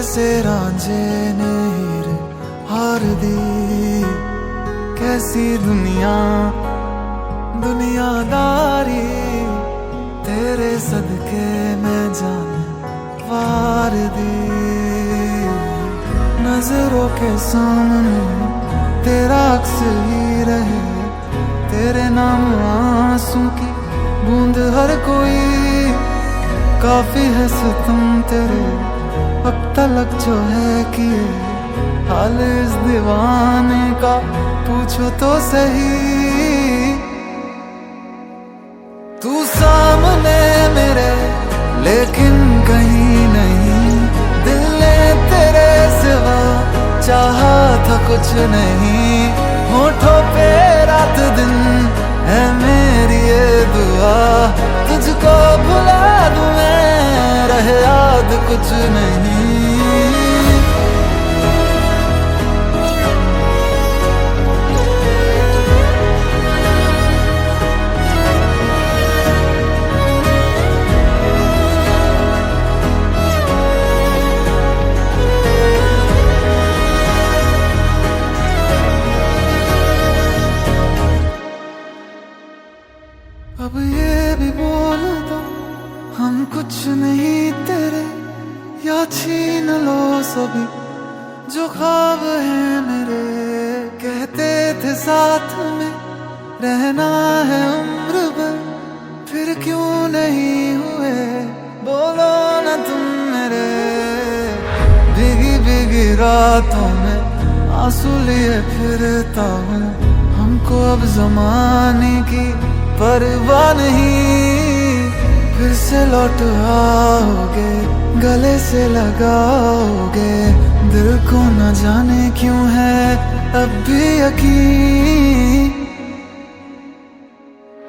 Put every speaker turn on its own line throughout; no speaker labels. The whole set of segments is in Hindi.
जैसे रांझे ने हीर हार दी। कैसी दुनिया दुनियादारी, तेरे सदके में जान वार दी। नजरों के सामने तेरा अक्स ही रहे, तेरे नाम आंसू की बूंद हर कोई। काफी है सितम तेरे अब तलक जो है किए, हाल इस दीवाने का पूछो तो सही। तू सामने मेरे लेकिन कहीं नहीं, दिल ने तेरे सिवा चाहा था कुछ नहीं। होठों पे रात दिन है मेरी ये दुआ, तुझको भुला दूं मैं रहे याद कुछ नहीं। अब ये भी बोल दो हम कुछ नहीं तेरे, या छीन लो सभी जो ख्वाब है मेरे। कहते थे साथ में रहना है उम्र भर, फिर क्यों नहीं हुए बोलो ना तुम मेरे। भीगी भीगी रातों में आंसू लिए फिरता हूँ, हमको अब जमाने की परवाह नहीं। फिर से लौट आओगे गले से लगाओगे, दिल को न जाने क्यों है अब भी यकीन।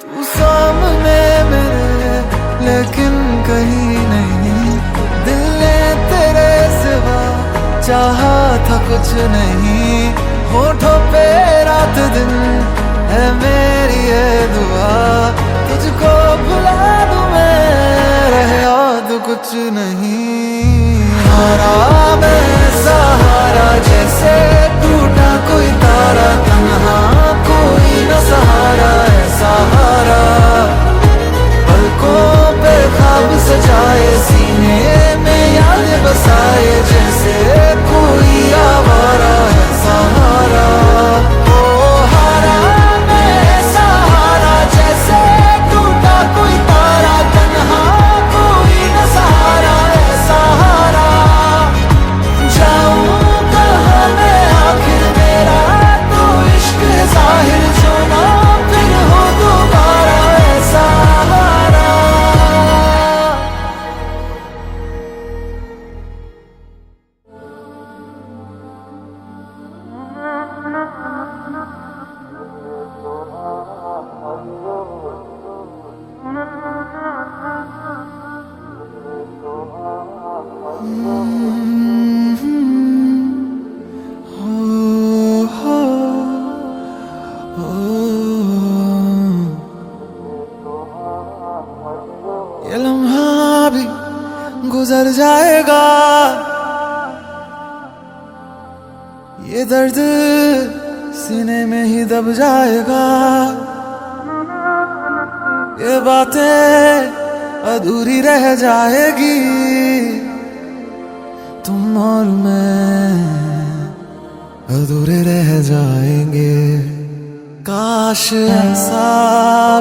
तू सामने मेरे लेकिन कहीं नहीं, दिल ने तेरे सिवा चाहा था कुछ नहीं। होठों पे रात दिन है मेरी ये दुआ, तुझको भुला दूं मैं रहे याद कुछ नहीं। हारा मैं सहारा जैसे टूटा कोई तारा, तन्हा कोई न सहारा है सहारा। पलकों पे ख्वाब सजाए, सीने में याद बसाए, जैसे कोई आवारा है सहारा। ये लम्हा भी गुजर जाएगा, ये दर्द सीने में ही दब जाएगा। ये बातें अधूरी रह जाएगी, तुम और मैं अधूरे रह जाएंगे। काश ऐसा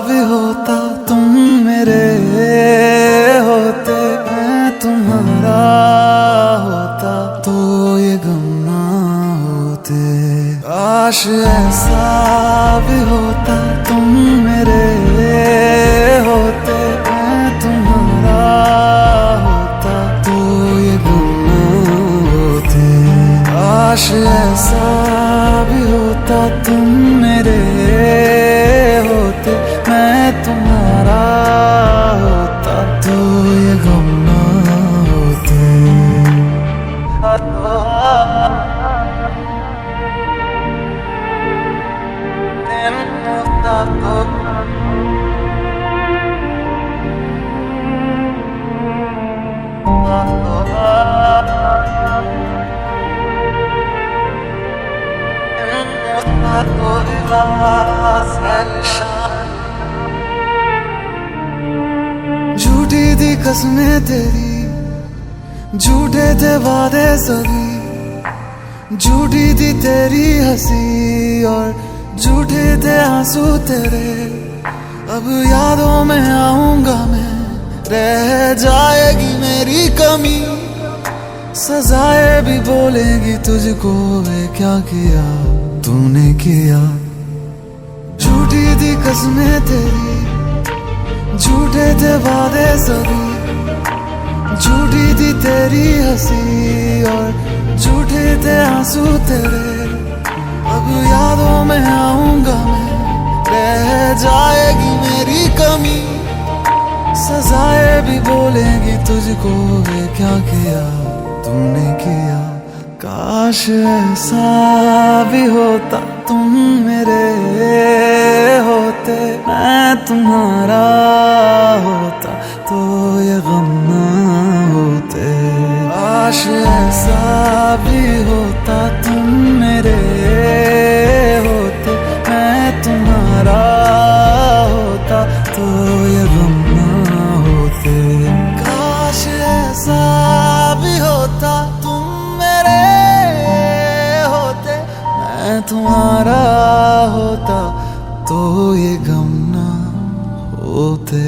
भी होता तुम मेरे होते, मैं तुम्हारा होता तो ये गम ना होते। काश ऐसा भी होता तुम मेरे होते, मैं तुम्हारा होता तो ये गम ना होते। काश ऐसा भी होता तुम मेरे होते, मैं तुम्हारा होता तो ये गम ना होते। कसमें तेरी, झूठे थे वादे सभी, झूठी थी तेरी हंसी और झूठे थे आंसू तेरे। अब यादों में आऊंगा मैं, रह जाएगी मेरी कमी, सजाए भी बोलेगी तुझको, वे क्या किया तूने किया। झूठी थी कसमें तेरी, झूठे थे वादे सभी, झूठी थी तेरी हंसी और झूठे थे आंसू तेरे। अब यादों में आऊंगा मैं, रह जाएगी मेरी कमी, सजाए भी बोलेगी तुझको, वे क्या किया तूने किया। काश ऐसा भी होता तुम मेरे होते, मैं तुम्हारा होता तो ये गम ना होते। काश ऐसा भी होता तुम मेरे होते, मैं तुम्हारा होता तो ये गम ना होते। काश ऐसा भी होता तुम मेरे होते, मैं तुम्हारा होता तो ये गम ना होते।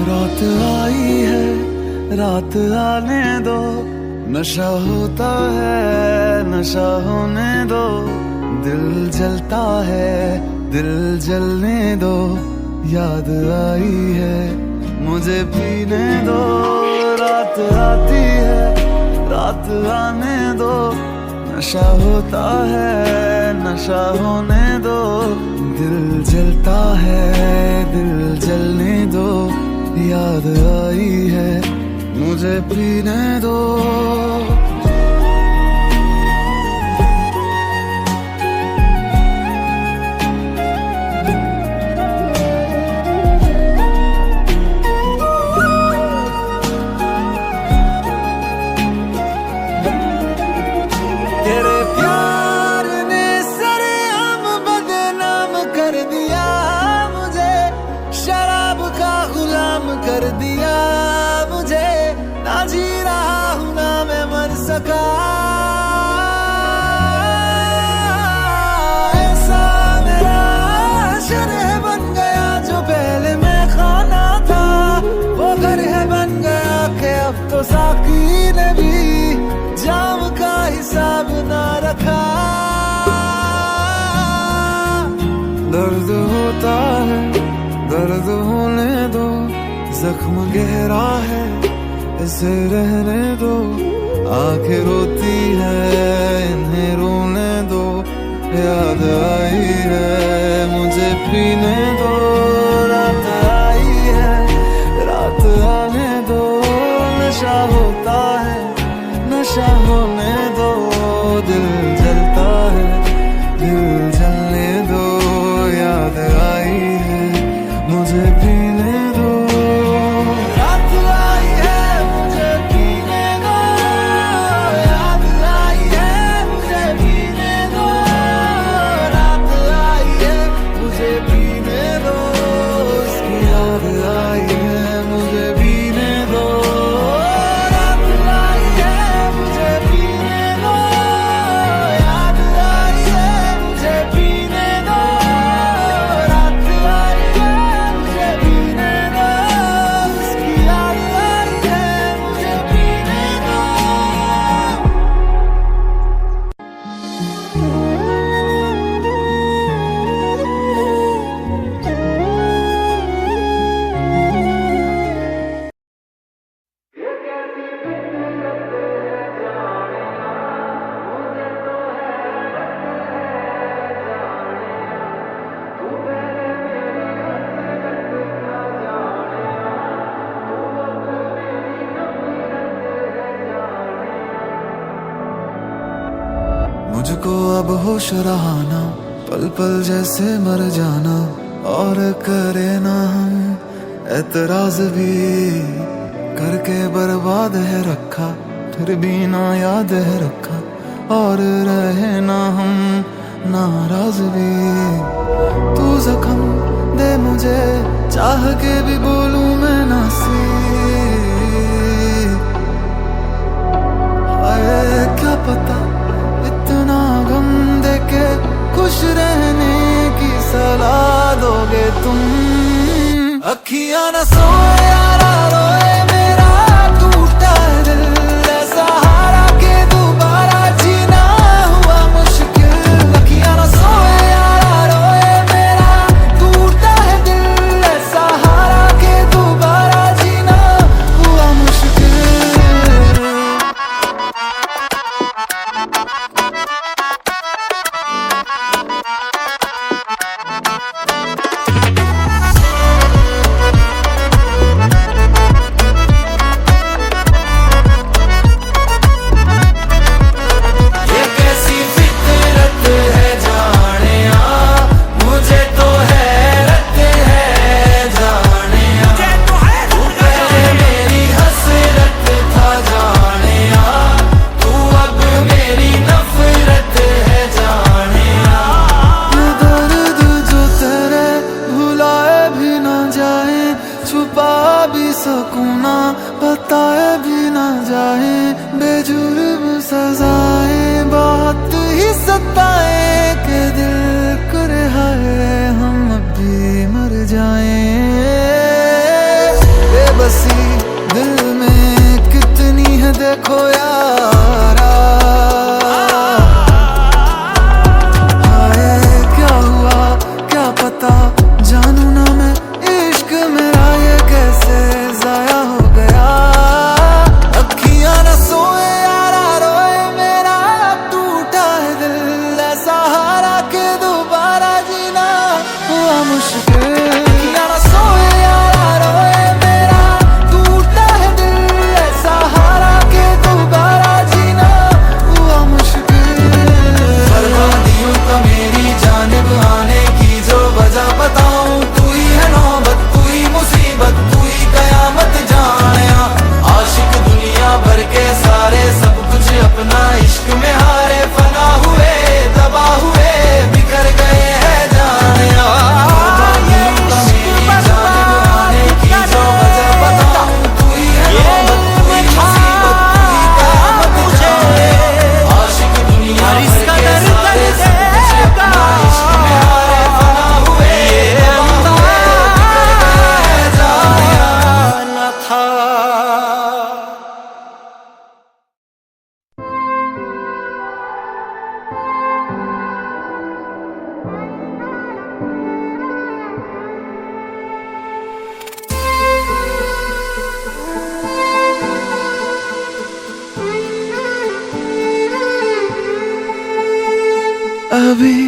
रात आई है, रात आने दो, नशा होता है नशा होने दो। दिल जलता है दिल जलने दो, याद आई है मुझे पीने दो। रात आती है रात आने दो, नशा होता है नशा होने दो। दिल जलता है दिल जलने दो, याद आई है मुझे पीने दो। तेरे प्यार ने सरेआम बदनाम कर दिया मुझे, शराब का गुलाम कर दिया मुझे। ना जी रहा हूं ना मैं मर सका, ऐसा मेरा शर है बन गया जो पहले मैं खाना था। वो घर है बन गया कि अब तो साकी ने भी जाम का हिसाब ना रखा। दर्द होता है दर्द होने दो, जख्म गहरा है इसे रहने दो। आंखें रोती है इन्हें रोने दो, याद आई है मुझे पीने दो। रात आई है रात आने दो, नशा होता है नशा होने दो। दिल जलता है दिल जलने दो, याद आई है मुझे पीने दो। रात आई है मुझे पीने दो, याद आई है मुझे पीने दो। रात आई है मुझे पीने दो, उसकी याद आई है मुझे पीने दो। रात आई है मुझे पीने दो, याद आई है मुझे पीने दो। रात आई है मुझे पीने दो, उसकी याद आई है मुझे पीने दो। मुझको अब होश रहाना, पल पल जैसे मर जाना। और करे ना हम एतराज भी, करके बर्बाद है रखा, फिर भी ना याद है रखा। और रहे ना हम नाराज भी। तू जख्म दे मुझे, चाह के भी बोलूं मैं नासी। हाय क्या पता इतना गम दे के खुश रहने की सलाह दोगे तुम। अखियां न सोए यारा रोए मेरा टूटा है दिल, ऐसा हारा के दोबारा जीना हुआ मुश्किल। अखियां न सोए यारा रोए मेरा टूटा है दिल, ऐसा हारा के दोबारा जीना हुआ मुश्किल। सकूना बताए भी ना जाए, बेजुर्म सजाएं बहुत ही सताए के दिल को रिहाए हम अब भी मर जाएं। बेबसी दिल में कितनी है देखो यारा। हाय क्या हुआ क्या पता, जानू ना मैं इश्क मेरा ये कैसे जाया हो गया। अखियां न सोए यारा रोए मेरा टूटा है दिल, ऐसा हारा के दोबारा जीना हुआ मुश्किल। अखियां न सोए यारा रोए मेरा टूटा है दिल, ऐसा हारा के दोबारा जीना हुआ मुश्किल। बर्बादियों का मेरी जानिब आने की जो वजह बताऊं, तू ही है नौबत, तू ही मुसीबत, तू ही कयामत जानिया। आशिक दुनिया भर के सारे सब कुछ अपना इश्क में हारे, फना हुए तबाह हुए बिखर गए हैं जानिया। बर्बादियों का मेरी जानिब आने की जो वजह बताऊं, तू ही है नौबत, तू ही मुसीबत, तू ही कयामत जानिया। आशिक दुनिया भर के सारे सब कुछ अपना इश्क में हारे, फना हुए तबाह हुए बिखर गए हैं जानिया। न था अभी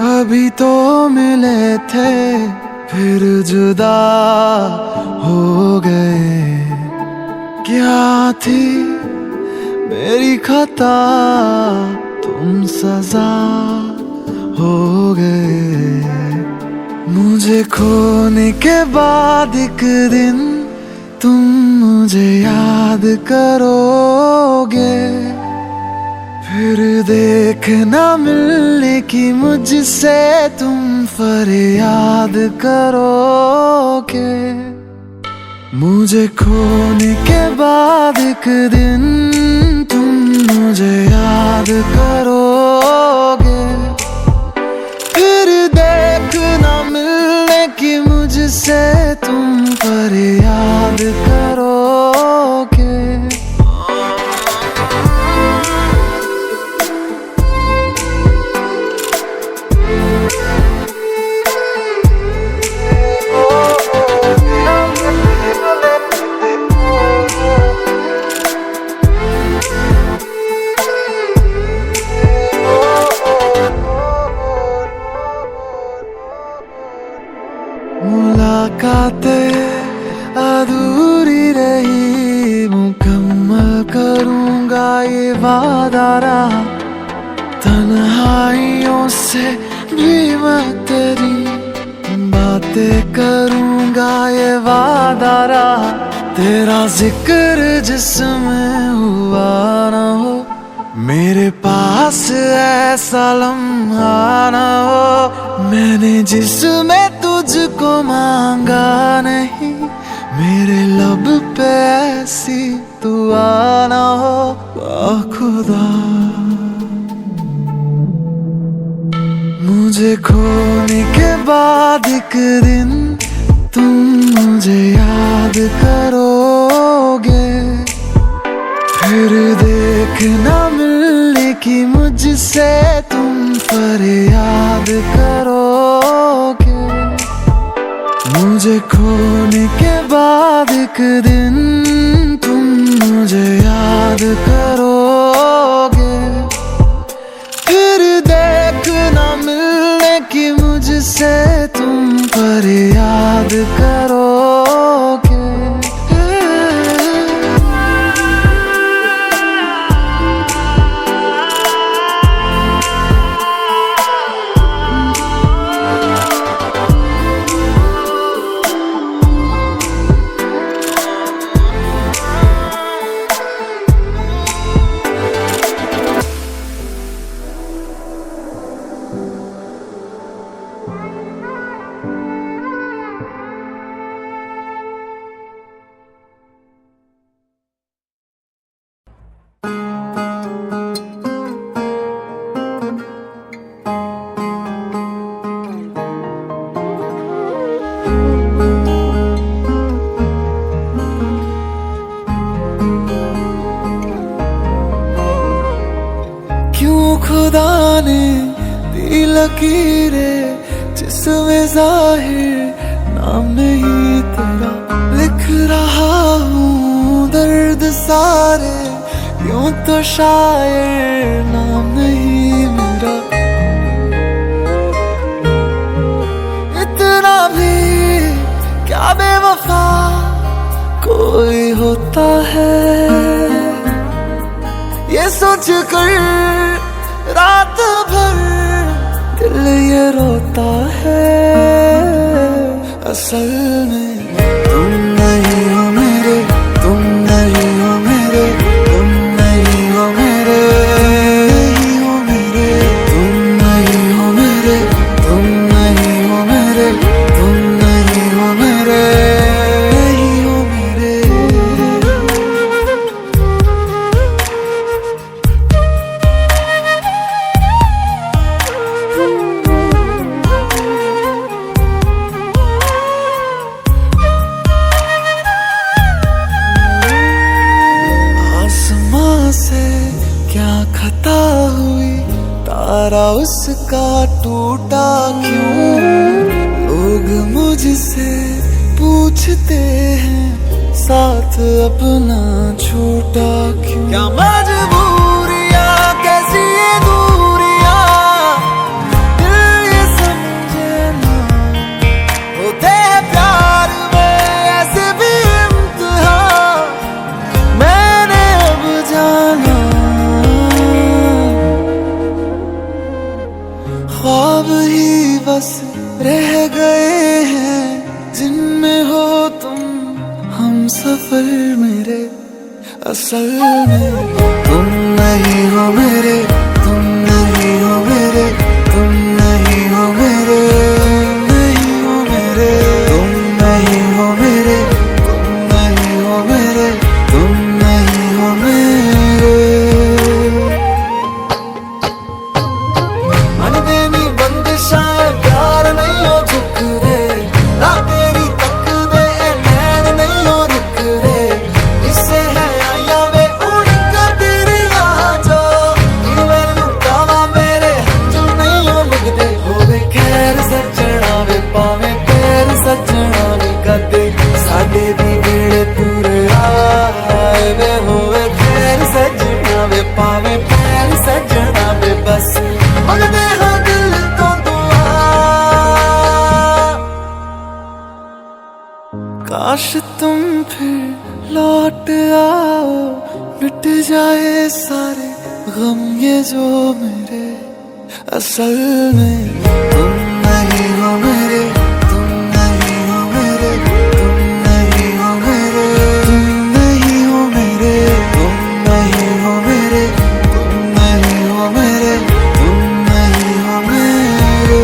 अभी तो मिले थे फिर जुदा हो गए। क्या थी मेरी खता, तुम सजा हो गए। मुझे खोने के बाद एक दिन तुम मुझे याद करोगे, फिर देखना मिलने की मुझसे तुम फरियाद करोगे। मुझे खोने के बाद एक दिन तुम मुझे याद करोगे, फिर देखना मिलने की मुझसे तुम फरियाद करोगे। मुलाकातें अधूरी रही, मुकम्मल करूंगा ये वादा रहा। तन्हाइयों से भी मैं तेरी बातें करूंगा, ये वादा रहा। तेरा जिक्र जिसमें हुआ ना हो, मेरे पास ऐसा लम्हा ना हो। मैंने जिसमें तुझको मांगा नहीं, मेरे लब पे ऐसी दुआ ना हो। खुदा मुझे खोने के बाद एक दिन तुम मुझे याद करोगे, फिर देखना मिलने की मुझसे तुम फरियाद करोगे। मुझे खोने के बाद एक दिन तुम मुझे याद करोगे, फिर देखना मिलने की मुझसे तुम फरियाद करोगे। खुदा ने दी लकीरें जिसमें जाहिर नाम नहीं तेरा, लिख रहा हूँ दर्द सारे यूं तो शायर नाम नहीं मेरा। इतना भी क्या बेवफा कोई होता है, ये सोच कर रात भर दिल ये रोता है। असल में तुम नहीं हो मेरे, तुम नहीं हो मेरे, तुम नहीं हो मेरे, नहीं हो मेरे, तुम नहीं हो मेरे, तुम नहीं हो मेरे, तुम नहीं हो मेरे, नहीं हो मेरे। से क्या खता हुई, तारा उसका टूटा क्यों? लोग मुझसे पूछते हैं साथ अपना छूटा क्यों? क्या मजबूरियां कैसी ये दूरियां, दिल ये समझे ना। होते हैं प्यार में ऐसे भी इम्तिहान, मैंने अब जाना। ख्वाब ही बस रह गए हैं जिनमें हो तुम हम सफर मेरे। असल में तुम नहीं हो मेरे, तुम नहीं हो मेरे, तुम नहीं हो मेरे, नहीं हो मेरे, तुम नहीं हो मेरे, तुम नहीं हो मेरे, तुम नहीं हो मेरे। अनदेनी बंदिशां प्यार नहीं हो झुक रे, ना तेरी तक दे नैन नहीं हो रुक रे। इससे है आया वे उड़ कर तेरी आ जाओ, मैनू कावा मेरे जो नहीं हो लगदे। होवे खैर सजना वे पावे पैर सजना वे कदे, साडे दी वेड़े पूरे आए वे। होवे खैर सजना वे पावे पैर सजना वे, बस मंगदे हाँ दिल तो दुआ। काश तुम फिर लौट आओ, मिट जाए सारे गम ये जो मेरे। असल में तुम नहीं हो मेरे, तुम नहीं हो मेरे, तुम नहीं हो मेरे, तुम नहीं हो मेरे, तुम नहीं हो मेरे, तुम नहीं हो मेरे, तुम नहीं हो मेरे।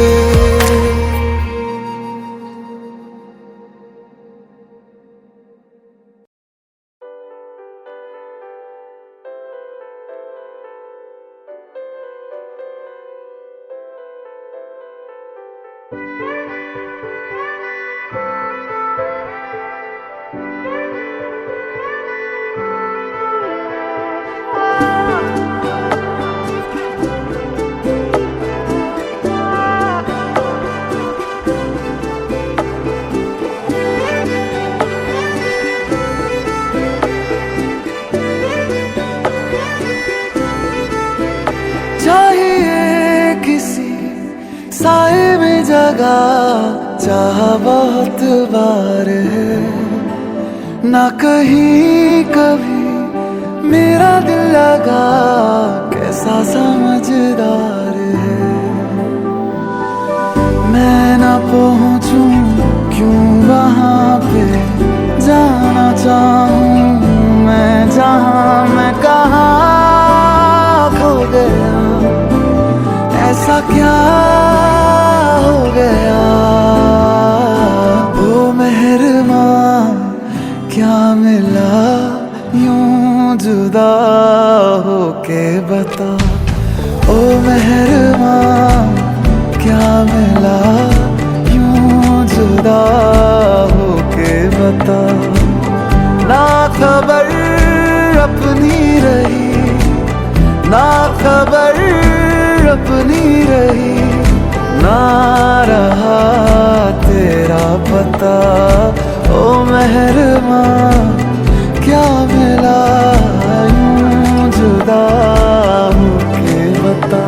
चाहिए किसी साए में जगह, चाह बहुत बार है, ना कहीं कभी मेरा दिल लगा, कैसा समझदार है। मैं ना पहुंचूं क्यों वहां पे, जाना चाहूं मैं जहां, मैं कहाँ खो गया, ऐसा क्या हो गया। ओ मेहरबां क्या मिला यूं जुदा होके बता, ओ मेहरबां क्या मिला यूं जुदा होके बता। ना खबर अपनी रही, ना खबर अपनी रही, ना रहा तेरा पता। ओ मेहरबां क्या मिला यूं जुदा होके बता।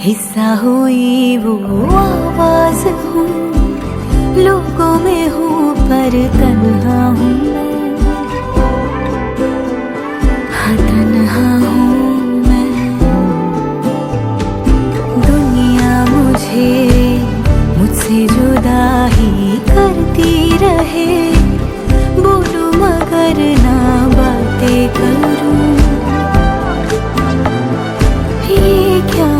हिस्सा हुई वो आवाज हूँ, लोगों में हूँ पर तन्हा हूँ मैं, हाँ तन्हा हूँ मैं। दुनिया मुझसे जुदा ही करती रहे, बोलूं मगर ना बातें करूं, ये क्या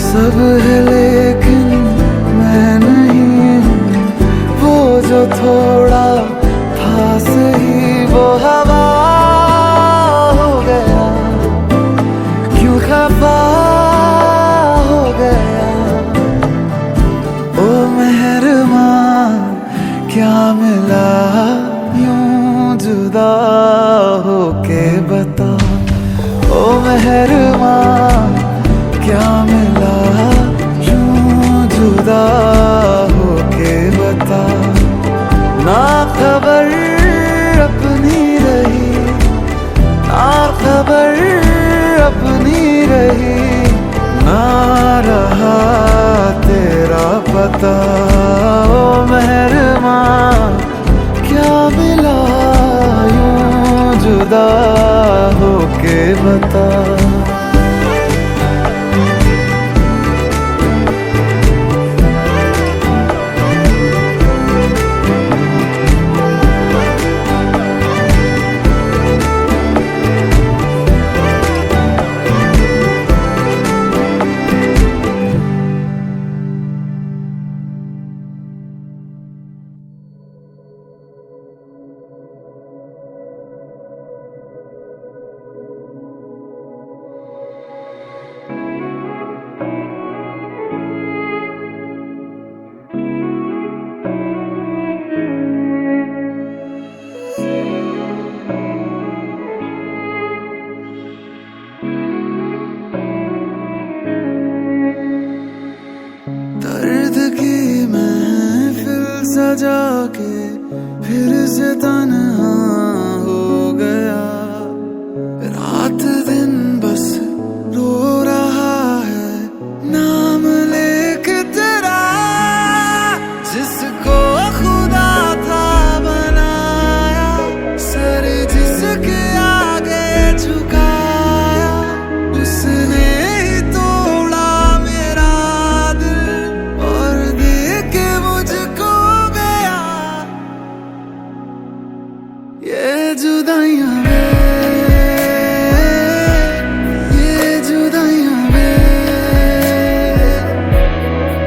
सब है लेकिन मैं नहीं हूँ, वो जो थोड़ा था सही वो हवा हो गया, क्यों खफा हो गया। ओ मेहरबां क्या मिला यूं जुदा होके बता। ओ मेहरबां क्या मिला यूं जुदा होके बता। ना खबर अपनी रही, ना खबर अपनी रही, ना रहा तेरा पता। ओ मेहरबां क्या मिला यूं जुदा होके बता। दर्द की महफिल सजा के फिर से तन्हा हो गया। रात दिन बस रो रहा है नाम लेके तेरा, जिसको खुदा था बनाया, सर जिसके आगे झुकाया, उसने ही तोड़ा मेरा दिल और दे के मुझको गया। ये जुदाइयां वे, ये जुदाइयां वे,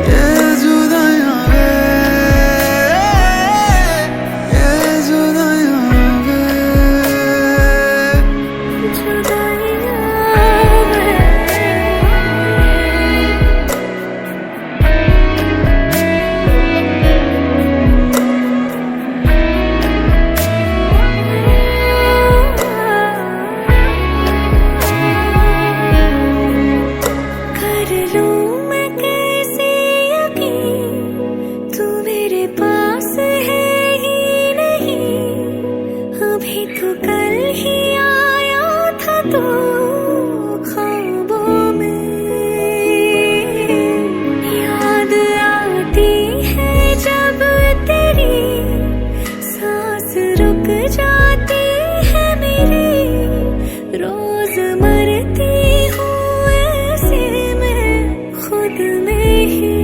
ये जुदाइयां वे, ये जुदाइयां वे,
कर लूं मैं कैसे यकीन, तू मेरे पास है ही नहीं। अभी तो कल ही आया था तू ख्वाबों में। याद आती है जब तेरी, सांस रुक जाती है मेरी। रोज मरती हूँ ऐसे मैं खुद में ही।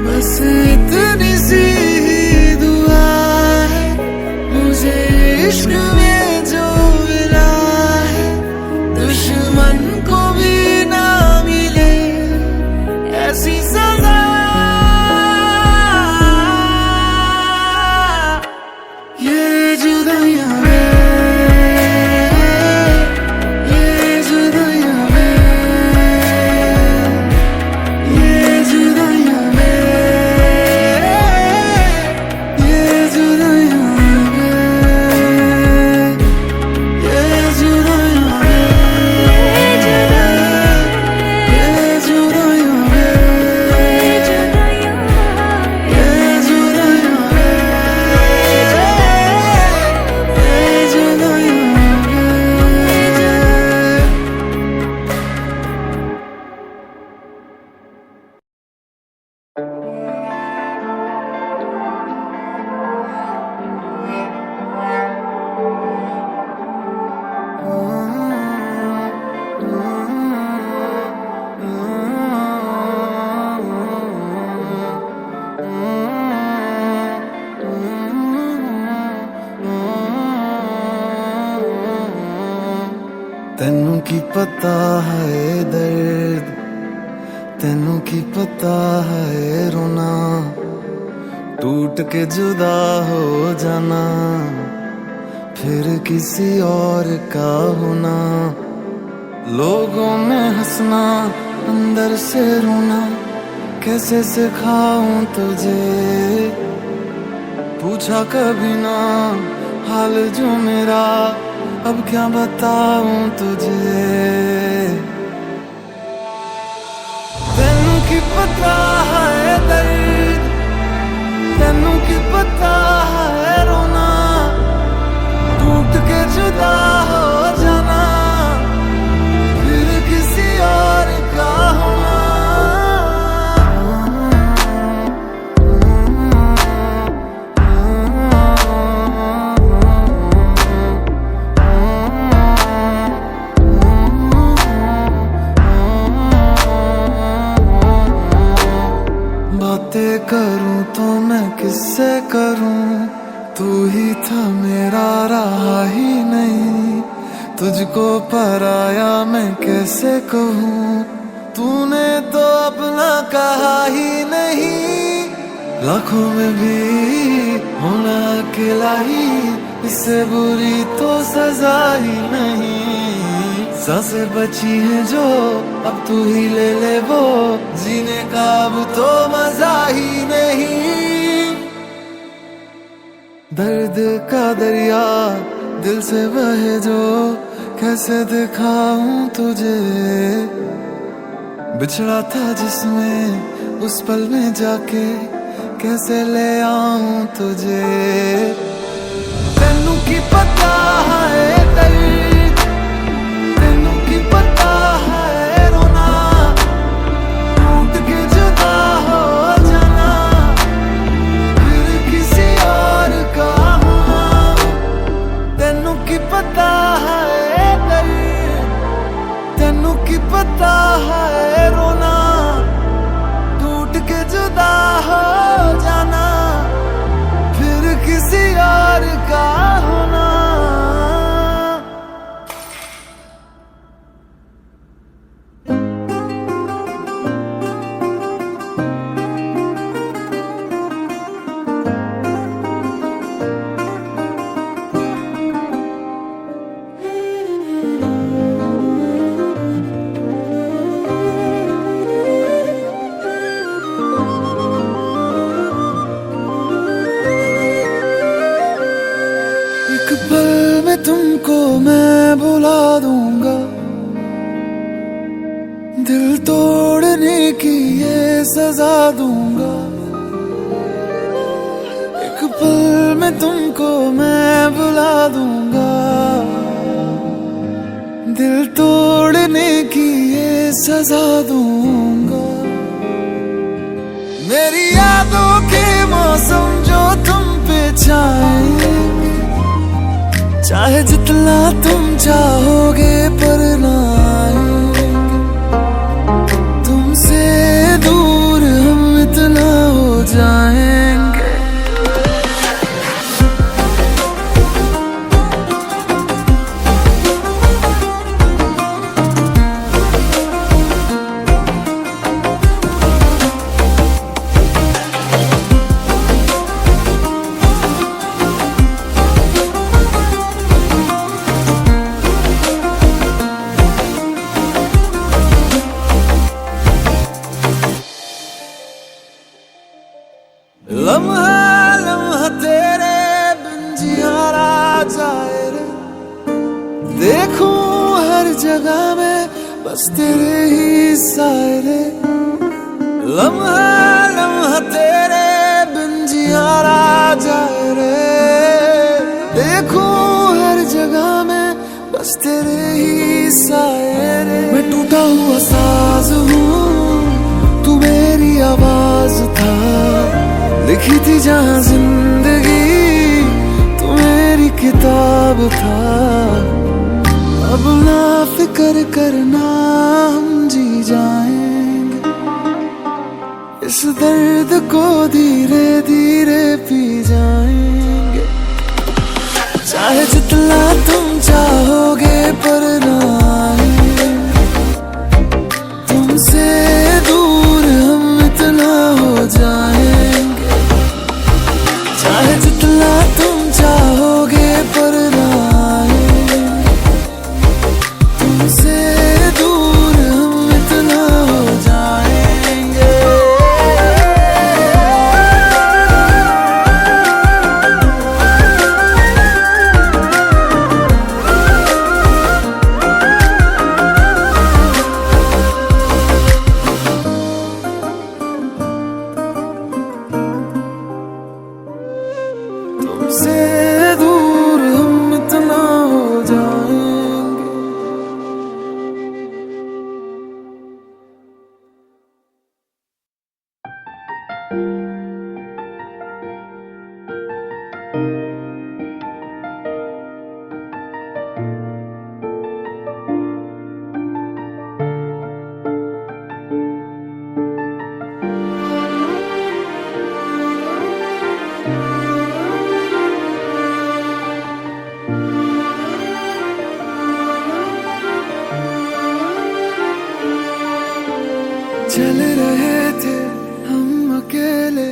बस इतनी सी दुआ है मुझे इश्क में जो मिला है, दुश्मन को भी ना मिले ऐसी सजा। ये जुदाइयां वे, ये जुदाइयां वे, ये जुदाइयां वे, ये जुदाइयां वे, ये जुदाइयां वे, ये जुदाइयां वे, ये जुदाइयां वे, ये जुदाइयां वे। तेनू की पता है दर्द, तेनू की पता है रोना, टूट के जुदा हो जाना, फिर किसी और का होना। लोगों में हंसना, अंदर से रोना, कैसे सिखाऊं तुझे, पूछा कभी ना हाल जो मेरा, अब क्या बताऊं तुझे। तेनू की पता है दर्द, तेनू की पता है रोना, टूट के जुदा हो जाना, फिर किसी और का होना। बातें करूं तो मैं किससे करूं, तू ही था मेरा रहा ही नहीं, तुझको पराया मैं कैसे कहूं, तूने तो अपना कहा ही नहीं। लाखों में भी होना अकेला ही, इससे बुरी तो सजा ही नहीं। सांसें बची हैं जो अब तू ही ले ले वो, जीने का अब तो मजा ही नहीं। दर्द का दरिया दिल से बहे जो, कैसे दिखाऊं तुझे। बिछड़ा था जिसमें उस पल में जाके कैसे ले आऊं तुझे। तेनू की पता है दर्द, तेनू की पता है रोना, टूट के जुदा हो जाना, फिर किसी और का होना। तेनू की पता है दर्द, तेनू की पता है रोना, टूट के जुदा हो जाना, फिर किसी और का होना। एक पल में तुमको मैं भुला दूंगा, दिल तोड़ने की ये सजा दूंगा। एक पल में तुमको मैं भुला दूंगा, दिल तोड़ने की ये सजा दूंगा। मेरी यादों के मौसम जो तुम पे छाएंगे, चाहे जितना तुम चाहोगे पर ना आएंगे। तुमसे दूर हम इतना हो जाएंगे। लम्हा लम्हा तेरे बिन जियारा जाए रे, देखूं हर जगह में बस तेरे ही साए रे। लम्हा लम्हा तेरे बिन जियारा जाए रे, देखूं हर जगह में बस तेरे ही साए रे। मैं टूटा हुआ साज हूँ, तू मेरी आवाज था, लिखी थी जहाँ जिंदगी तू मेरी किताब था। अब ना फिक्र करना हम जी जाएंगे, इस दर्द को धीरे धीरे पी जाएंगे। चाहे जितना तुम चाहोगे पर ना आएंगे, तुमसे दूर हम इतना हो जाएंगे। चाहे जितना तुम चाहोगे पर ना आएंगे, तुमसे दूर हम इतना हो जाएंगे। तुमसे दूर हम इतना हो जाएंगे। चल रहे थे हम अकेले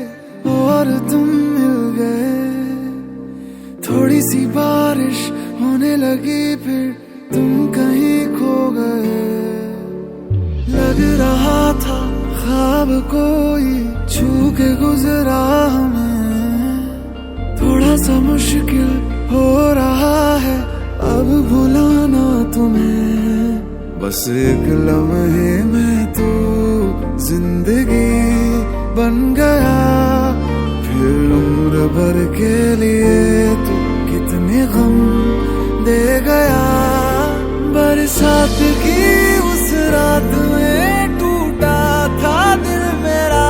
और तुम मिल गए, थोड़ी सी बारिश होने लगी फिर तुम कहीं खो गए। लग रहा था ख्वाब कोई छू के गुजरा हमें, थोड़ा सा मुश्किल हो रहा है अब भुलाना तुम्हें। बस एक लम्हे में तू जिंदगी बन गया, भर के लिए तू कितने गम दे गया। बरसात की उस रात में टूटा था दिल मेरा,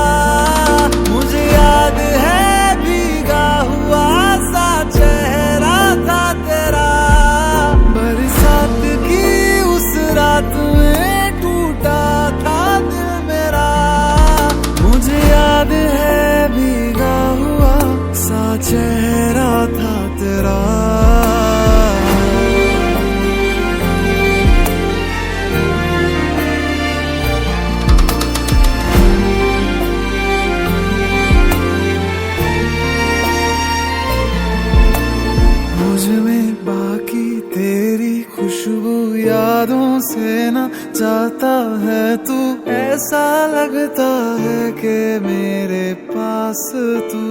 मुझे याद है भीगा हुआ सा चेहरा था तेरा। बरसात की उस रात में टूटा था दिल मेरा, मुझे याद है भीगा हुआ सा चेहरा था तेरा। मुझमें बाकी तेरी खुशबू यादों से न जाता है तू, ऐसा लगता है कि मेरे पास तू।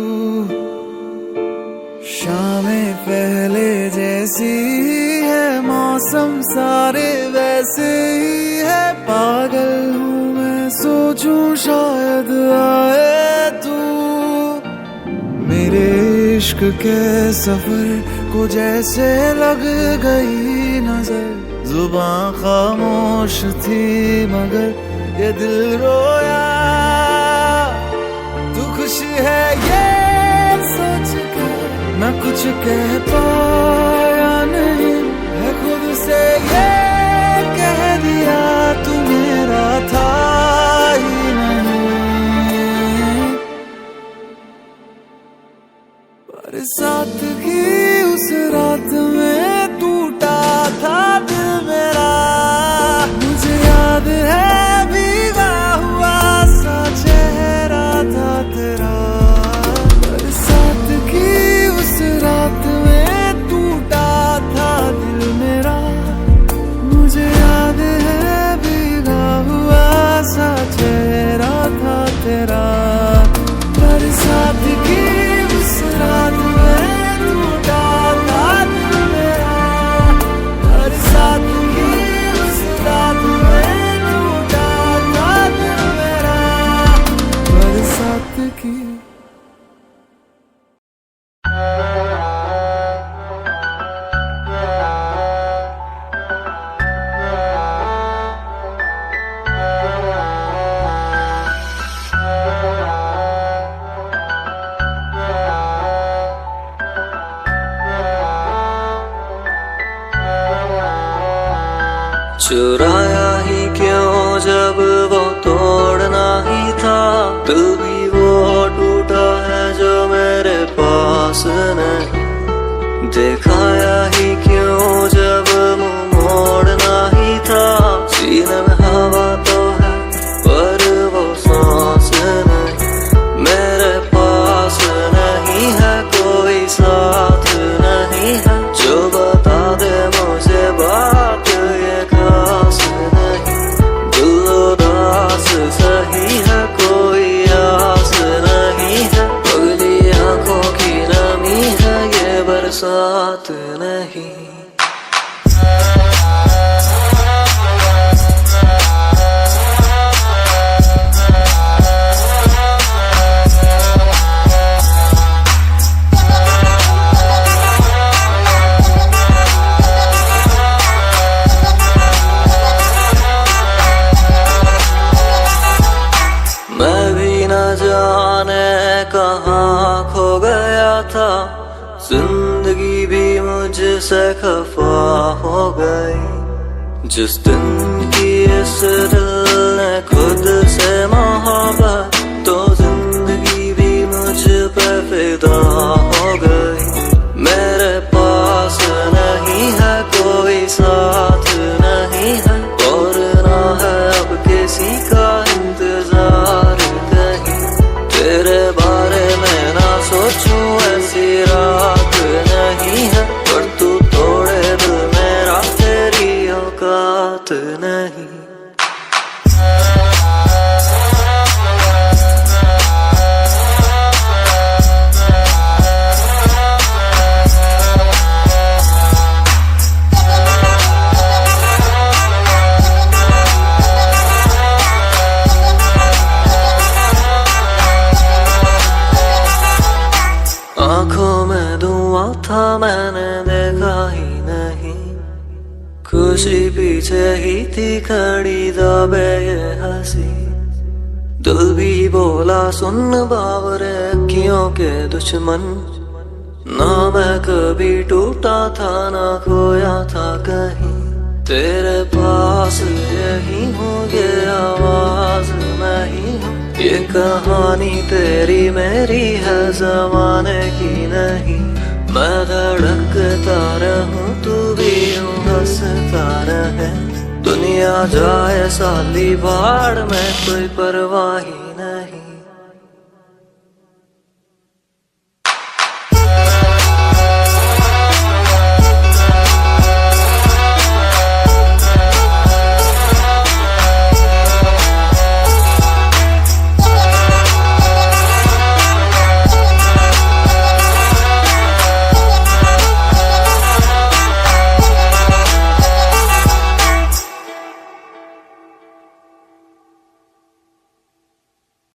शामें पहले जैसी ही है, मौसम सारे वैसे ही है। पागल हूँ मैं, सोचूं शायद आए तू। मेरे इश्क के सफर को जैसे लग गई नजर, जुबान खामोश थी मगर ये दिल रोया। तू खुश है ये सोच के मैं कुछ कह पाया नहीं, है खुद से ये कह दिया तू मेरा था ही नहीं। बरसात की उस रात में टूटा था दिल मेरा, मुझे याद है भीगा हुआ सा चेहरा था तेरा। बरसात की उस रात में टूटा था दिल मेरा, मुझे याद है भीगा हुआ सा चेहरा था तेरा। बरसात की उस रात में टूटा था दिल मेरा, बरसात की उस रात में टूटा था दिल मेरा। बरसात की
चुराया ही क्यों जब वो तोड़ना ही था, दिल भी वो टूटा है जो मेरे पास नहीं। दिखाया ही क्यों जब मुंह मोड़ना ही था, सीने में हवा तो है पर वो सांस नहीं। मेरे पास नहीं है कोई साथ नहीं है, जो बता दे मुझे बात ये खास नहीं। दिल उदास सही है कोई आस नहीं है, पगली आंखों की नमी है ये बरसात नहीं। कहाँ खो गया था, जिंदगी भी मुझसे खफा हो गई। जिस दिन की इस दिल ने खुद से मोहब्बत, तो जिंदगी भी मुझ पे फिदा हो गई। मेरे पास नहीं है कोई साथ नहीं है, और ना है अब किसी का इंतजार कहीं। तेरे बारे में ना सोचूं ऐसी रात नहीं है, पर तू तोड़े दिल मेरा तेरी औकात नहीं। रही थी खड़ी दाबे ये हंसी। दिल भी बोला सुन बावरे अखियों के दुश्मन, ना मैं कभी टूटा था ना खोया था कहीं। तेरे पास यही हूँ, ये आवाज मैं ही हूँ। ये कहानी तेरी मेरी है, जमाने की नहीं। मैं धड़कता रहूं, तू भी यूं हंसता रहे। दुनिया जाए साली बाढ़ में, कोई परवाह ही नहीं।